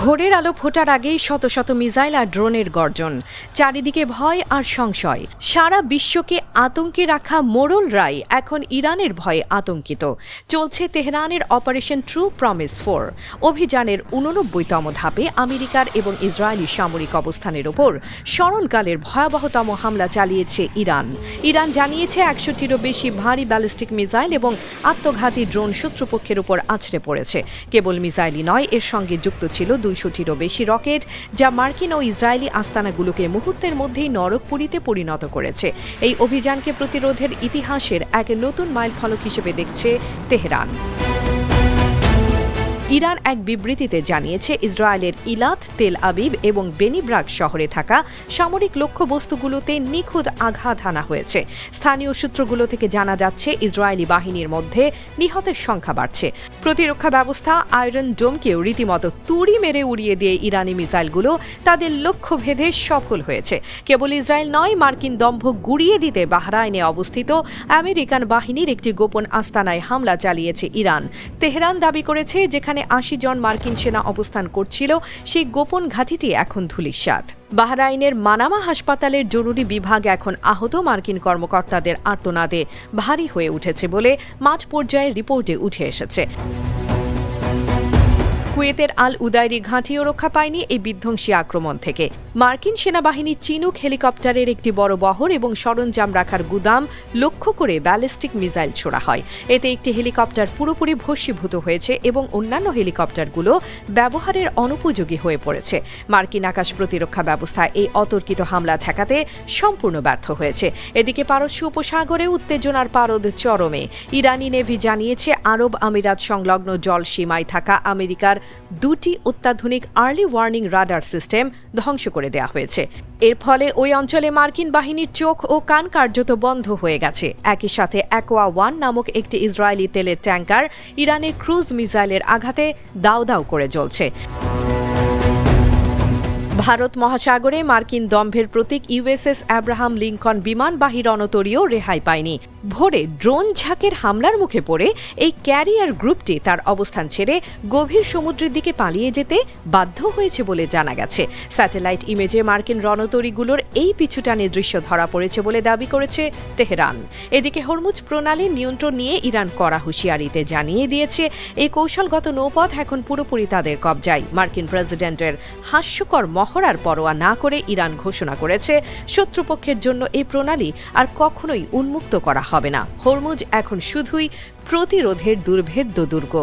ভোরের আলো ফোটার আগেই শত শত মিসাইল আর ড্রোনের গর্জন, চারিদিকে ভয় আর সংশয়। সারা বিশ্বকে আতঙ্কে রাখা মোড়লরাই এখন ইরানের ভয়ে আতঙ্কিত। চলছে তেহরানের অপারেশন ট্রু প্রমিস 4 অভিযানের 89তম ধাপে আমেরিকার এবং ইসরায়েলি সামরিক অবস্থানের ওপর স্মরণকালের ভয়াবহতম হামলা চালিয়েছে ইরান। ইরান জানিয়েছে 100টিরও বেশি ভারী ব্যালিস্টিক মিসাইল এবং আত্মঘাতী ড্রোন শত্রুপক্ষের উপর আছড়ে পড়েছে। কেবল মিসাইলই নয়, এর সঙ্গে যুক্ত ছিল 200টিরও বেশি রকেট, যা মার্কিন ও ইসরায়েলি আস্তানাগুলোকে মুহূর্তের মধ্যেই নরকপুরীতে পরিণত করেছে। এই অভিযানকে প্রতিরোধের ইতিহাসের এক নতুন মাইলফলক হিসেবে দেখছে তেহরান। ইরান এক বিবৃতিতে জানিয়েছে, ইসরায়েলের ইলাত, তেল আবিব এবং বেনিব্রাগ শহরে থাকা সামরিক লক্ষ্যবস্তুগুলোতে নিখুঁত আঘাত হানা হয়েছে। স্থানীয় সূত্রগুলো থেকে জানা যাচ্ছে, ইসরায়েলি বাহিনীর মধ্যে নিহতের সংখ্যা বাড়ছে। প্রতিরক্ষা ব্যবস্থা আয়রন ডোমকেও রীতিমতো তুড়ি মেরে উড়িয়ে দিয়ে ইরানি মিসাইলগুলো তাদের লক্ষ্য ভেদে সফল হয়েছে। কেবল ইসরায়েল নয়, মার্কিন দম্ভ গুড়িয়ে দিতে বাহরাইনে অবস্থিত আমেরিকান বাহিনীর একটি গোপন আস্তানায় হামলা চালিয়েছে ইরান। তেহরান দাবি করেছে, যেখানে 80 জন মার্কিন সেনা অবস্থান করছিল, সেই গোপন ঘাঁটিটি এখন ধূলিসাৎ। বাহরাইনের মানামা হাসপাতালের জরুরি বিভাগ এখন আহত মার্কিন কর্মকর্তাদের আর্তনাদে ভারী হয়ে উঠেছে বলে মাঠ পর্যায়ের রিপোর্টে উঠে এসেছে। কুয়েতের আল উদাইরি ঘাঁটিও রক্ষা পায়নি এই বিধ্বংসী আক্রমণ থেকে। মার্কিন সেনাবাহিনীর চিনুক হেলিকপ্টারের একটি বড় বহর এবং সরঞ্জাম রাখার গুদাম লক্ষ্য করে ব্যালিস্টিক মিসাইল ছোড়া হয়। এতে একটি হেলিকপ্টার পুরোপুরি ভস্মীভূত হয়েছে এবং অন্যান্য হেলিকপ্টারগুলো ব্যবহারের অনুপযোগী হয়ে পড়েছে। মার্কিন আকাশ প্রতিরক্ষা ব্যবস্থা এই অতর্কিত হামলা ঠেকাতে সম্পূর্ণ ব্যর্থ হয়েছে। এদিকে পারস্য উপসাগরে উত্তেজনার পারদ চরমে। ইরানি নেভি জানিয়েছে, আরব আমিরাত সংলগ্ন জল সীমায় থাকা আমেরিকার 2টি অত্যাধুনিক আর্লি ওয়ার্নিং রাডার সিস্টেম ধ্বংস করে দেওয়া হয়েছে। এর ফলে ওই অঞ্চলে মার্কিন বাহিনীর চোখ ও কান কার্যত বন্ধ হয়ে গেছে। একই সাথে অ্যাকোয়া 1 নামক একটি ইসরায়েলি তেলের ট্যাঙ্কার ইরানের ক্রুজ মিসাইলের আঘাতে দাউ দাউ করে জ্বলছে। ভারত মহাসাগরে মার্কিন দম্ভের প্রতীক ইউএসএস অ্যাব্রাহাম লিঙ্কন বিমানবাহী রণতরীও রেহাই পায়নি। ভোরে ড্রোন ঝাঁকের হামলার মুখে পড়ে এই ক্যারিয়ার গ্রুপটি তার অবস্থান ছেড়ে গভীর সমুদ্রের দিকে পালিয়ে যেতে বাধ্য হয়েছে বলে জানা গেছে। স্যাটেলাইট ইমেজে মার্কিন রণতরীগুলোর এই পিছুটানের দৃশ্য ধরা পড়েছে বলে দাবি করেছে তেহরান। এদিকে হরমুজ প্রণালীর নিয়ন্ত্রণ নিয়ে ইরান কড়া হুঁশিয়ারিতে জানিয়ে দিয়েছে, এই কৌশলগত নৌপথ এখন পুরোপুরি তাদের কবজায়। মার্কিন প্রেসিডেন্টের হাস্যকর মহড়ার পরোয়া না করে ইরান ঘোষণা করেছে, শত্রুপক্ষের জন্য এই প্রণালী আর কখনোই উন্মুক্ত করা হবে না। হরমুজ এখন শুধুই প্রতিরোধের দুর্ভেদ্য দুর্গ।